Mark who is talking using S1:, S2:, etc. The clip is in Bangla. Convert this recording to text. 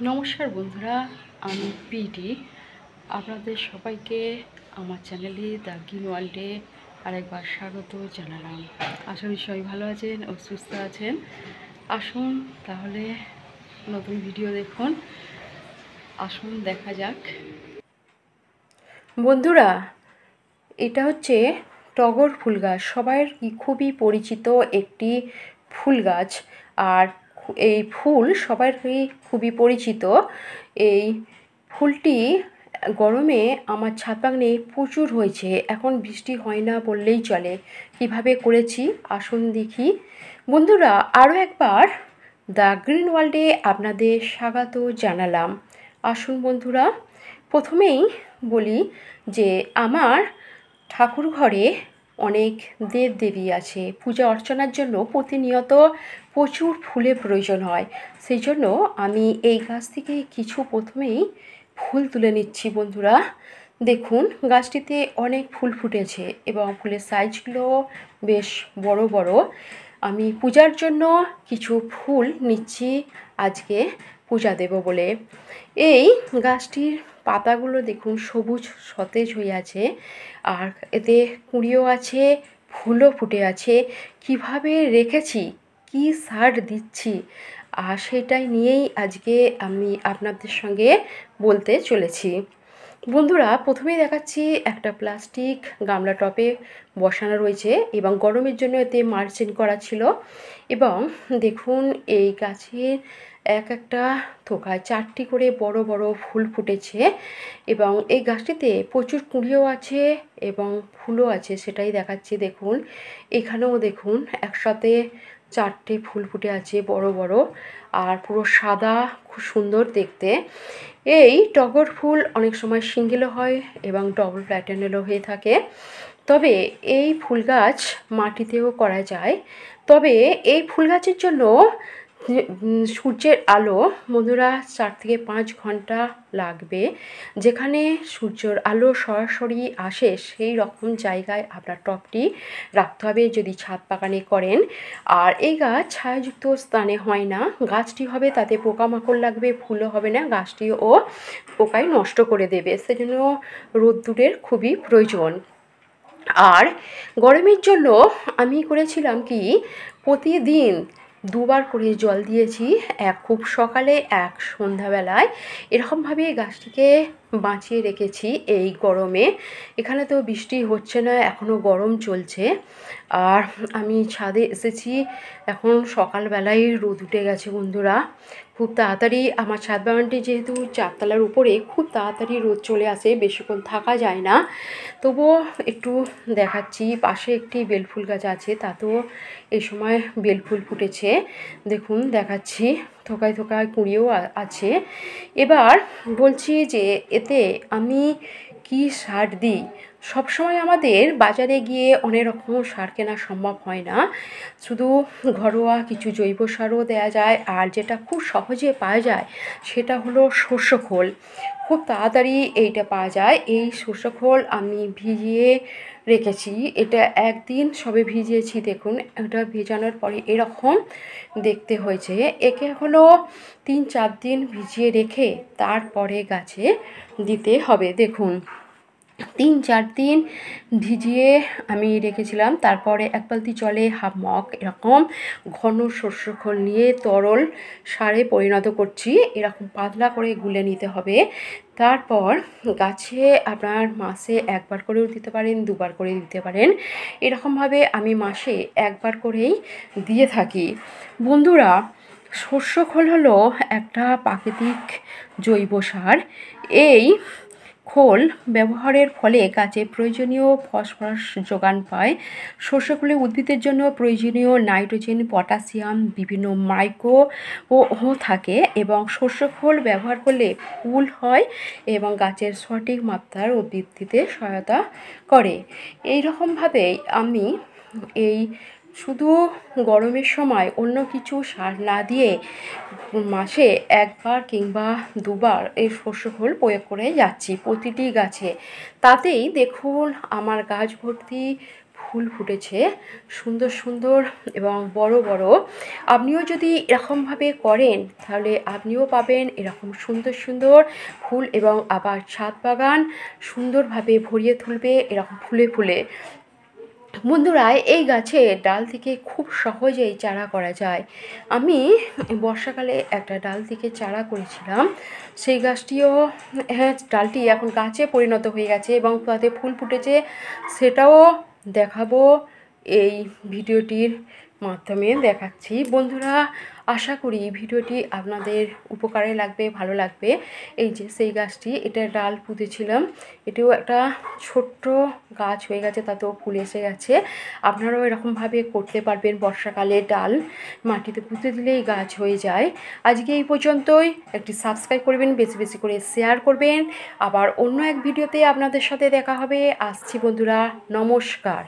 S1: নমস্কার বন্ধুরা, আমি পিডি। আপনাদের সবাইকে আমার চ্যানেলে দ্য গ্রিন ওয়ার্ল্ডে আরেকবার স্বাগত জানালাম। আশা করি সবাই ভালো আছেন ও সুস্থ আছেন। আসুন তাহলে নতুন ভিডিও দেখুন, আসুন দেখা যাক। বন্ধুরা, এটা হচ্ছে টগর ফুল গাছ, সবার খুবই পরিচিত একটি ফুল গাছ। আর এই ফুল সবার খুবই পরিচিত। এই ফুলটি গরমে আমার ছাদ বাগানে প্রচুর হয়েছে। এখন বৃষ্টি হয় না বললেই চলে। কিভাবে করেছি আসুন দেখি। বন্ধুরা, আরও একবার দ্য গ্রিন ওয়ার্ল্ডে আপনাদের স্বাগত জানালাম। আসুন বন্ধুরা, প্রথমেই বলি যে আমার ঠাকুর ঘরে অনেক দেবদেবী আছে। পূজা অর্চনার জন্য প্রতিনিয়ত প্রচুর ফুলের প্রয়োজন হয়। সেই জন্য আমি এই গাছ থেকে কিছু প্রথমেই ফুল তুলে নিচ্ছি। বন্ধুরা দেখুন, গাছটিতে অনেক ফুল ফুটেছে এবং ফুলের সাইজগুলো বেশ বড় বড়। আমি পূজার জন্য কিছু ফুল নিচ্ছি আজকে পূজা দেব বলে। এই গাছটির পাতাগুলো দেখুন সবুজ সতেজ হয়ে আছে, আর এতে কুঁড়িও আছে, ফুলও ফুটে আছে। কিভাবে রেখেছি, কি সার দিচ্ছি, আর সেটাই নিয়েই আজকে আমি আপনাদের সঙ্গে বলতে চলেছি। বন্ধুরা, প্রথমেই দেখাচ্ছি একটা প্লাস্টিক গামলা টবে বসানো রয়েছে এবং গরমের জন্য এতে মালচিং করা ছিল। এবং দেখুন এই গাছের এক একটা থোকায় 4টি করে বড় বড় ফুল ফুটেছে এবং এই গাছটিতে প্রচুর কুঁড়িও আছে এবং ফুলও আছে, সেটাই দেখাচ্ছি। দেখুন এখানেও দেখুন একসাথে 4টে ফুল ফুটে আছে বড় বড়, আর পুরো সাদা, খুব সুন্দর দেখতে। এই টগর ফুল অনেক সময় সিঙ্গেলও হয় এবং ডবল প্যাটার্নেরও হয়ে থাকে। তবে এই ফুল গাছ মাটিতেও করা যায়। তবে এই ফুল গাছের জন্য সূর্যের আলো বন্ধুরা 4 থেকে 5 ঘন্টা লাগবে। যেখানে সূর্যের আলো সরাসরি আসে সেই রকম জায়গায় আপনার টবটি রাখতে হবে যদি ছাদ বাগানে করেন। আর এই গাছ ছায়াযুক্ত স্থানে হয় না। গাছটি হবে তাতে পোকামাকড় লাগবে, ফুলও হবে না, গাছটিও পোকায় নষ্ট করে দেবে। সেজন্য রোদ্দুরের খুবই প্রয়োজন। আর গরমের জন্য আমি করেছিলাম কি, প্রতিদিন 2বার করে জল দিয়েছি, এক খুব সকালে এক সন্ধ্যাবেলায়। এরকমভাবে গাছটিকে বাঁচিয়ে রেখেছি এই গরমে। এখানে তো বৃষ্টি হচ্ছে না, এখনও গরম চলছে। আর আমি ছাদে এসেছি, এখন সকালবেলায় রোদ উঠে গেছে। বন্ধুরা, খুব তাড়াতাড়ি আমার ছাদ বাগানটি যেহেতু 4তলার উপরে, খুব তাড়াতাড়ি রোদ চলে আসে, বেশিক্ষণ থাকা যায় না। তবুও একটু দেখাচ্ছি। পাশে একটি বেলফুল গাছ আছে, তাতেও এই সময় বেলফুল ফুটেছে। দেখুন দেখাচ্ছি, থোকায় থোকায় কুঁড়িও আছে। এবার বলছি যে এতে আমি কি সার দিই। সবসময় আমাদের বাজারে গিয়ে অনেক রকম সার কেনা সম্ভব হয় না। শুধু ঘরোয়া কিছু জৈব সারও দেওয়া যায়, আর যেটা খুব সহজে পাওয়া যায় সেটা হলো সর্ষে খোল। খুব তাড়াতাড়ি এইটা পাওয়া যায়। এই সর্ষে খোল আমি ভিজিয়ে রেখেছি। এটা একদিন সবে ভিজিয়েছি। দেখুন এটা ভেজানোর পরে এরকম দেখতে হয়েছে। একে হলো 3-4 দিন ভিজিয়ে রেখে তারপরে গাছে দিতে হবে। দেখুন 3-4 দিন ভিজিয়ে আমি রেখেছিলাম, তারপরে 1 বালতি জলে হাফ মগ এরকম ঘন সর্ষে খোল নিয়ে তরল সারে পরিণত করছি। এরকম পাতলা করে গুলে নিতে হবে। তারপর গাছে আপনার মাসে 1বার করেও দিতে পারেন, 2বার করে দিতে পারেন। এরকমভাবে আমি মাসে 1বার করেই দিয়ে থাকি। বন্ধুরা, সর্ষে খোল হলো একটা প্রাকৃতিক জৈব সার। এই খোল ব্যবহারের ফলে গাছে প্রয়োজনীয় ফসফরাস যোগান পায়। সর্ষে খোলে উদ্ভিদের জন্য প্রয়োজনীয় নাইট্রোজেন, পটাশিয়াম, বিভিন্ন মাইক্রো ও থাকে এবং সর্ষে খোল ব্যবহার করলে ফুল হয় এবং গাছের সঠিক মাত্রার বৃদ্ধিতে সহায়তা করে। এই রকমভাবেই আমি এই শুধু গরমের সময় অন্য কিছু সার না দিয়ে মাসে 1বার কিংবা 2বার এই সর্ষে খোল প্রয়োগ করে যাচ্ছি প্রতিটি গাছে। তাতেই দেখুন আমার গাছ ভর্তি ফুল ফুটেছে সুন্দর সুন্দর এবং বড় বড়। আপনিও যদি এরকমভাবে করেন তাহলে আপনিও পাবেন এরকম সুন্দর সুন্দর ফুল এবং আবার ছাদ বাগান সুন্দরভাবে ভরিয়ে তুলবে এরকম ফুলে ফুলে। বন্ধুরা, এই গাছের ডাল থেকে খুব সহজেই চারা করা যায়। আমি বর্ষাকালে একটা ডাল থেকে চারা করেছিলাম, সেই গাছটিও হ্যাঁ ডালটি এখন গাছে পরিণত হয়ে গেছে এবং তাতে ফুল ফুটেছে, সেটাও দেখাবো এই ভিডিওটির মাধ্যমে দেখাচ্ছি। বন্ধুরা, আশা করি ভিডিওটি আপনাদের উপকারে লাগবে, ভালো লাগবে। এই যে সেই গাছটি, এটা ডাল পুঁতেছিলাম, এটিও একটা ছোট্ট গাছ হয়ে গেছে, তাতেও ফুল এসে গেছে। আপনারাও এরকমভাবে করতে পারবেন, বর্ষাকালে ডাল মাটিতে পুঁতে দিলেই গাছ হয়ে যায়। আজকে এই পর্যন্তই। একটি সাবস্ক্রাইব করবেন, বেশি বেশি করে শেয়ার করবেন। আবার অন্য এক ভিডিওতে আপনাদের সাথে দেখা হবে। আসছি বন্ধুরা, নমস্কার।